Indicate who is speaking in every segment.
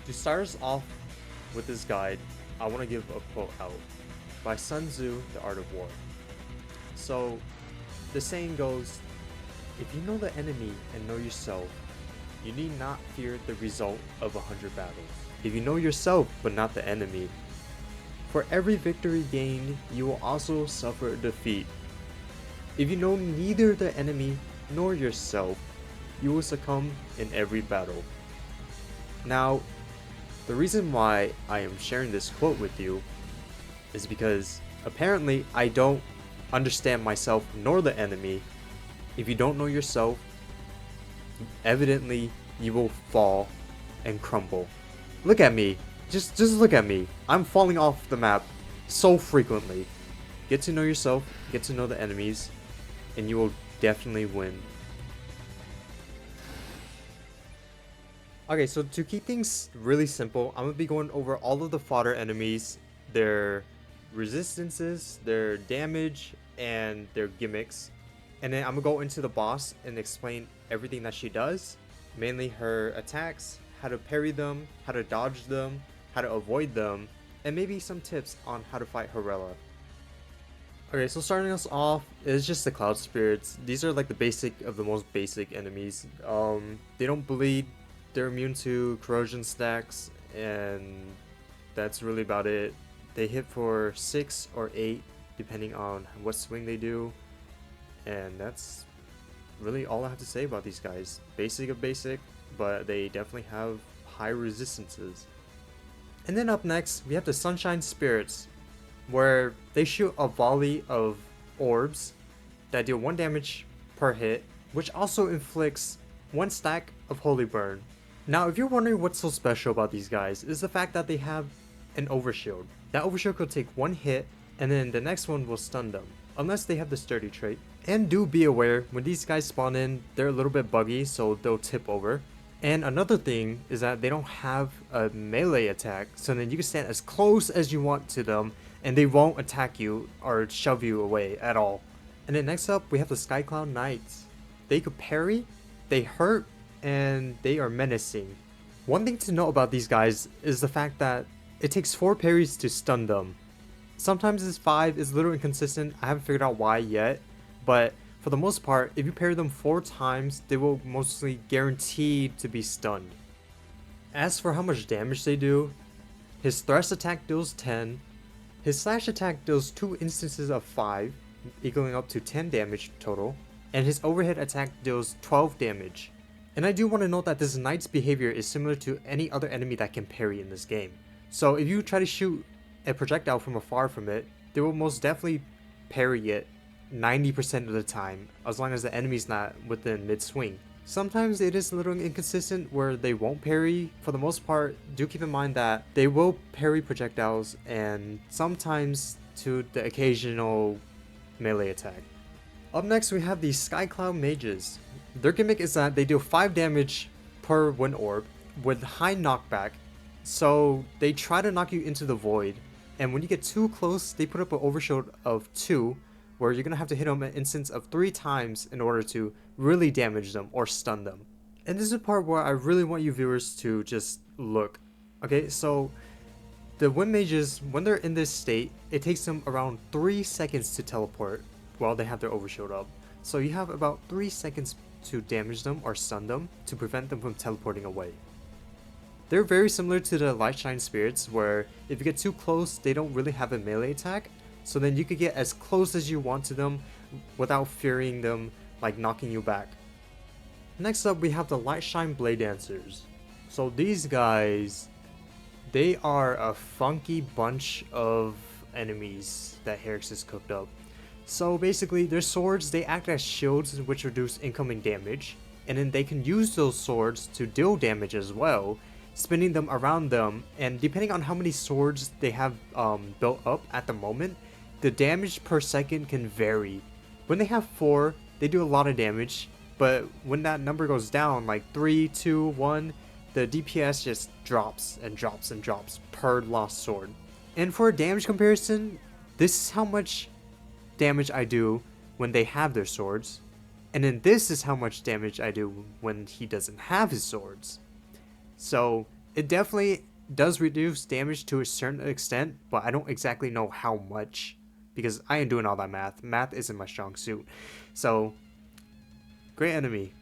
Speaker 1: To start us off with this guide, I want to give a quote out by Sun Tzu, The Art of War. So, the saying goes, if you know the enemy and know yourself, you need not fear the result of 100 battles. If you know yourself but not the enemy, for every victory gained, you will also suffer defeat. If you know neither the enemy nor yourself, you will succumb in every battle. Now, the reason why I am sharing this quote with you is because apparently I don't understand myself nor the enemy. If you don't know yourself, evidently you will fall and crumble. Look at me. Just look at me. I'm falling off the map so frequently. Get to know yourself, get to know the enemies, and you will definitely win. Okay, so to keep things really simple, I'm going to be going over all of the fodder enemies, their resistances, their damage, and their gimmicks. And then I'm going to go into the boss and explain everything that she does, mainly her attacks, how to parry them, how to dodge them, how to avoid them, and maybe some tips on how to fight Haruella. Okay, so starting us off is just the Cloud Spirits. These are like the basic of the most basic enemies. They don't bleed. They're immune to corrosion stacks, and that's really about it. They hit for 6 or 8 depending on what swing they do, and that's really all I have to say about these guys. Basic of basic, but they definitely have high resistances. And then up next we have the Sunshine Spirits, where they shoot a volley of orbs that deal 1 damage per hit, which also inflicts 1 stack of Holy Burn. Now, if you're wondering what's so special about these guys, is the fact that they have an overshield. That overshield could take 1 hit, and then the next one will stun them, unless they have the sturdy trait. And do be aware, when these guys spawn in, they're a little bit buggy, so they'll tip over. And another thing is that they don't have a melee attack, so then you can stand as close as you want to them, and they won't attack you or shove you away at all. And then next up, we have the Skycloud Knights. They could parry, they hurt, and they are menacing. One thing to note about these guys is the fact that it takes 4 parries to stun them. Sometimes it's 5, it's a little inconsistent, I haven't figured out why yet, but for the most part, if you parry them 4 times, they will mostly guaranteed to be stunned. As for how much damage they do, his thrust attack deals 10, his slash attack deals 2 instances of 5, equaling up to 10 damage total, and his overhead attack deals 12 damage. And I do want to note that this knight's behavior is similar to any other enemy that can parry in this game. So if you try to shoot a projectile from afar from it, they will most definitely parry it 90% of the time, as long as the enemy's not within mid-swing. Sometimes it is a little inconsistent where they won't parry. For the most part, do keep in mind that they will parry projectiles and sometimes to the occasional melee attack. Up next we have the Skycloud Mages. Their gimmick is that they deal 5 damage per wind orb with high knockback, so they try to knock you into the void, and when you get too close they put up an overshield of 2, where you're going to have to hit them an instance of 3 times in order to really damage them or stun them. And this is the part where I really want you viewers to just look. Okay, so the wind mages, when they're in this state, it takes them around 3 seconds to teleport while they have their overshield up. So you have about 3 seconds to damage them or stun them to prevent them from teleporting away. They're very similar to the Lightshine Spirits, where if you get too close, they don't really have a melee attack, so then you could get as close as you want to them without fearing them like knocking you back. Next up we have the Lightshine Blade Dancers. So these guys, they are a funky bunch of enemies that Herix has cooked up. So basically, their swords, they act as shields which reduce incoming damage, and then they can use those swords to deal damage as well, spinning them around them, and depending on how many swords they have built up at the moment, the damage per second can vary. When they have 4, they do a lot of damage, but when that number goes down, like 3, 2, 1, the DPS just drops and drops and drops per lost sword. And for a damage comparison, this is how much damage I do when they have their swords, and then this is how much damage I do when he doesn't have his swords. So It definitely does reduce damage to a certain extent, but I don't exactly know how much because I ain't doing all that math. Math isn't my strong suit. So, great enemy.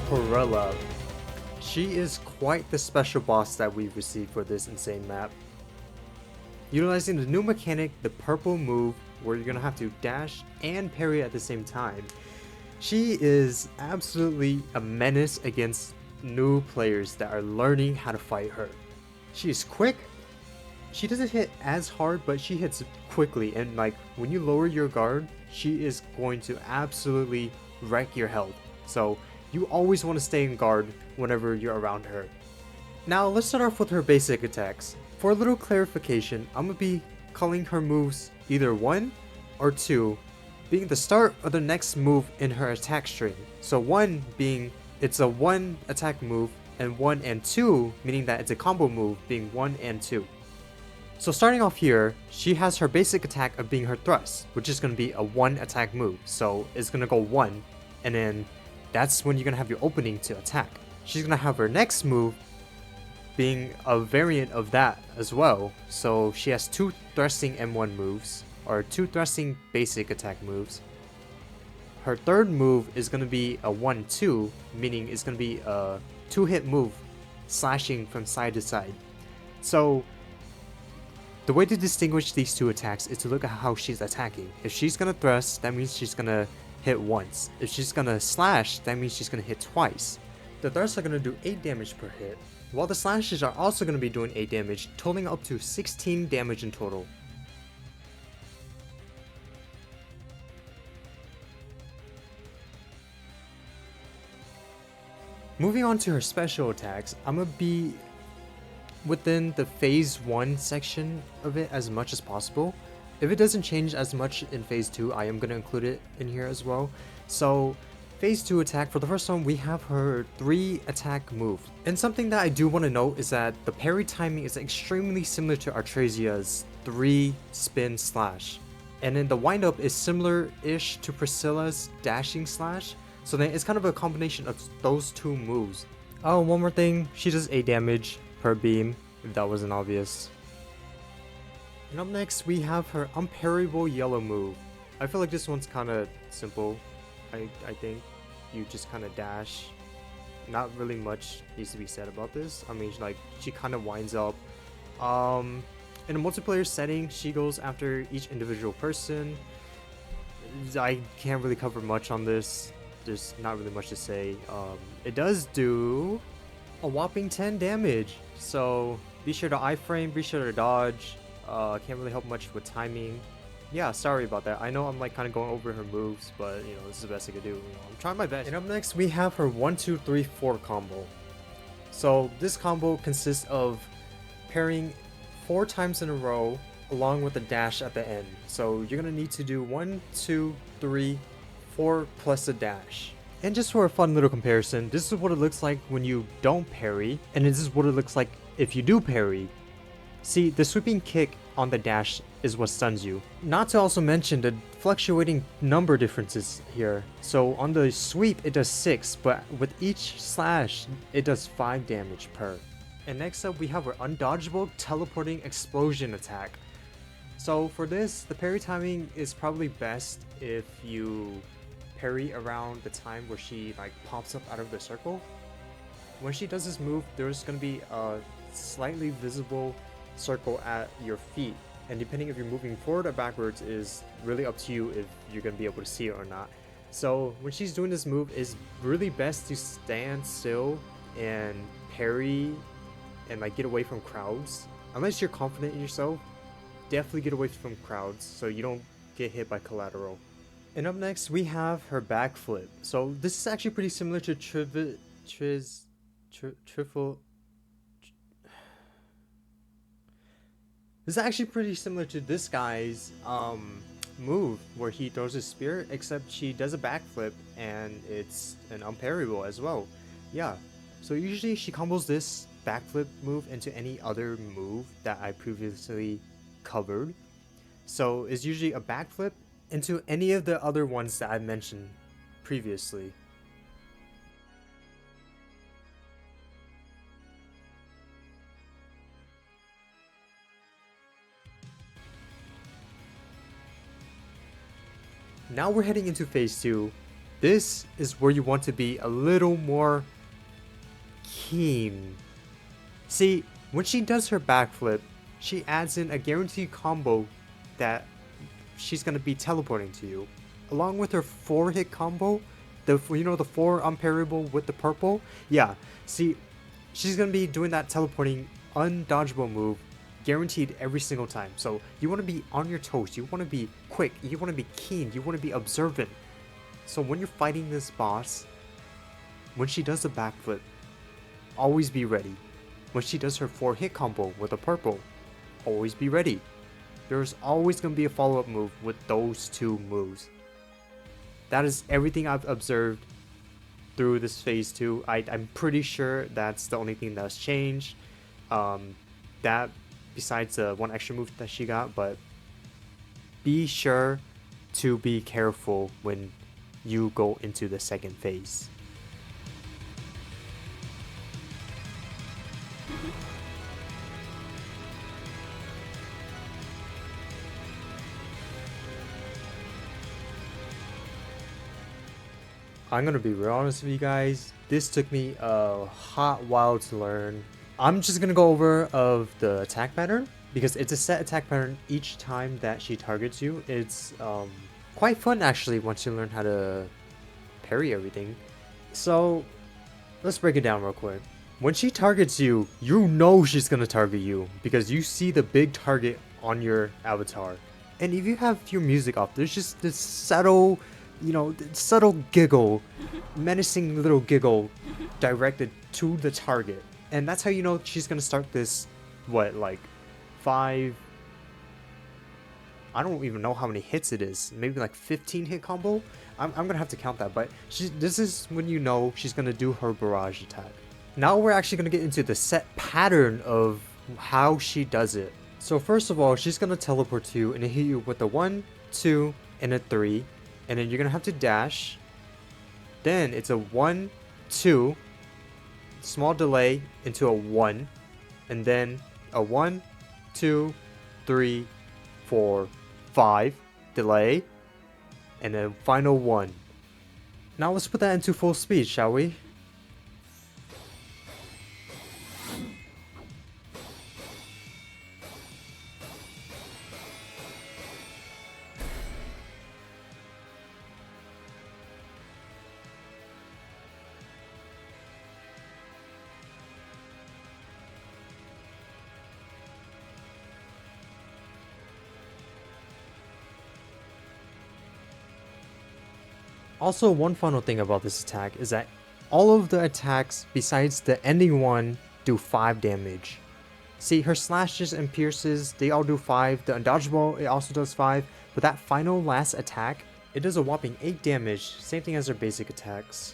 Speaker 1: Haruella. She is quite the special boss that we've received for this insane map. Utilizing the new mechanic, the purple move, where you're gonna have to dash and parry at the same time. She is absolutely a menace against new players that are learning how to fight her. She is quick. She doesn't hit as hard, but she hits quickly, and like when you lower your guard, she is going to absolutely wreck your health. So you always want to stay in guard whenever you're around her. Now let's start off with her basic attacks. For a little clarification, I'm going to be calling her moves either 1 or 2, being the start of the next move in her attack string. So 1 being it's a 1 attack move, and 1 and 2 meaning that it's a combo move being 1 and 2. So starting off here, she has her basic attack of being her thrust, which is going to be a 1 attack move. So it's going to go 1, and then that's when you're going to have your opening to attack. She's going to have her next move being a variant of that as well. So she has 2 thrusting M1 moves, or 2 thrusting basic attack moves. Her third move is going to be a 1-2, meaning it's going to be a 2-hit move, slashing from side to side. So the way to distinguish these 2 attacks is to look at how she's attacking. If she's going to thrust, that means she's going to hit once. If she's going to slash, that means she's going to hit twice. The thrusts are going to do 8 damage per hit, while the slashes are also going to be doing 8 damage, totaling up to 16 damage in total. Moving on to her special attacks, I'm going to be within the phase 1 section of it as much as possible. If it doesn't change as much in phase 2, I am going to include it in here as well. So phase 2 attack, for the first one we have her 3 attack move. And something that I do want to note is that the parry timing is extremely similar to Artrezia's 3 spin slash. And then the windup is similar-ish to Priscilla's dashing slash. So then it's kind of a combination of those 2 moves. Oh, one more thing, she does 8 damage per beam, if that wasn't obvious. And up next we have her unparryable yellow move. I feel like this one's kind of simple. I think you just kind of dash. Not really much needs to be said about this. I mean, like, she kind of winds up. In a multiplayer setting, she goes after each individual person. I can't really cover much on this. There's not really much to say. It does do a whopping 10 damage. So be sure to iframe, be sure to dodge. Can't really help much with timing. Yeah, sorry about that. I know I'm like kind of going over her moves, but you know, this is the best I could do. You know, I'm trying my best. And up next we have her 1-2-3-4 combo. So this combo consists of parrying 4 times in a row along with a dash at the end. So you're gonna need to do 1, 2, 3, 4 plus a dash. And just for a fun little comparison, this is what it looks like when you don't parry, and this is what it looks like if you do parry. See, the sweeping kick on the dash is what stuns you. Not to also mention the fluctuating number differences here. So on the sweep it does 6, but with each slash it does 5 damage per. And next up we have our undodgeable teleporting explosion attack. So for this, the parry timing is probably best if you parry around the time where she like pops up out of the circle. When she does this move, there's going to be a slightly visible circle at your feet, and depending if you're moving forward or backwards is really up to you if you're going to be able to see it or not. So when she's doing this move, it's really best to stand still and parry and like get away from crowds. Unless you're confident in yourself, definitely get away from crowds so you don't get hit by collateral. And up next we have her backflip. So this is actually pretty similar to This is actually pretty similar to this guy's move where he throws his spear, except she does a backflip and it's an unparryable as well. Yeah, so usually she combos this backflip move into any other move that I previously covered. So it's usually a backflip into any of the other ones that I mentioned previously. Now we're heading into phase 2. This is where you want to be a little more keen. See, when she does her backflip, she adds in a guaranteed combo that she's gonna be teleporting to you. Along with her 4-hit combo, the 4 unparryable with the purple. Yeah, see, she's gonna be doing that teleporting undodgeable move guaranteed every single time. So you want to be on your toes, you want to be quick, you want to be keen, you want to be observant. So when you're fighting this boss, when she does the backflip, always be ready. When she does her 4-hit combo with a purple, always be ready. There's always going to be a follow-up move with those two moves. That is everything I've observed through this phase 2. I'm pretty sure that's the only thing that's changed. That besides the one extra move that she got, but be sure to be careful when you go into the second phase. I'm gonna be real honest with you guys, this took me a hot while to learn. I'm just gonna go over of the attack pattern, because it's a set attack pattern each time that she targets you. It's quite fun actually once you learn how to parry everything. So let's break it down real quick. When she targets you, you know she's gonna target you because you see the big target on your avatar. And if you have your music off, there's just this subtle, subtle giggle, menacing little giggle directed to the target. And that's how you know she's gonna start this, like 5, I don't even know how many hits it is, maybe like 15 hit combo? I'm gonna have to count that, but this is when you know she's gonna do her barrage attack. Now we're actually gonna get into the set pattern of how she does it. So first of all, she's gonna teleport to you and hit you with a 1, 2, and a 3, and then you're gonna have to dash. Then it's a 1, 2, small delay into a 1, and then a 1, 2, 3, 4, 5 delay, and then final 1. Now let's put that into full speed, shall we? Also, one final thing about this attack is that all of the attacks besides the ending one do 5 damage. See, her slashes and pierces, they all do 5. The undodgeable, it also does 5. But that final last attack, it does a whopping 8 damage. Same thing as her basic attacks.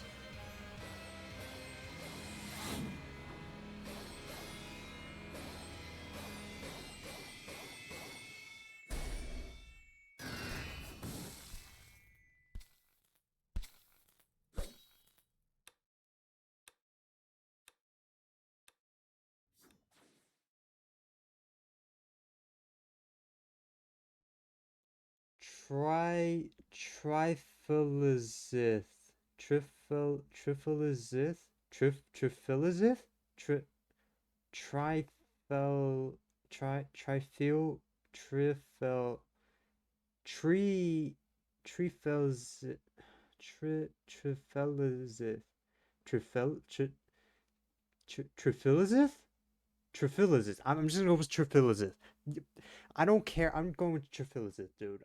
Speaker 1: Trifilizith. Trifilizith? Trifilizith? Trifel, trifil, trifel, tree, trifels, trifilizith, trifilizith? Trifilizith. I'm just gonna go with trifilizith. I don't care. I'm going with trifilizith, dude.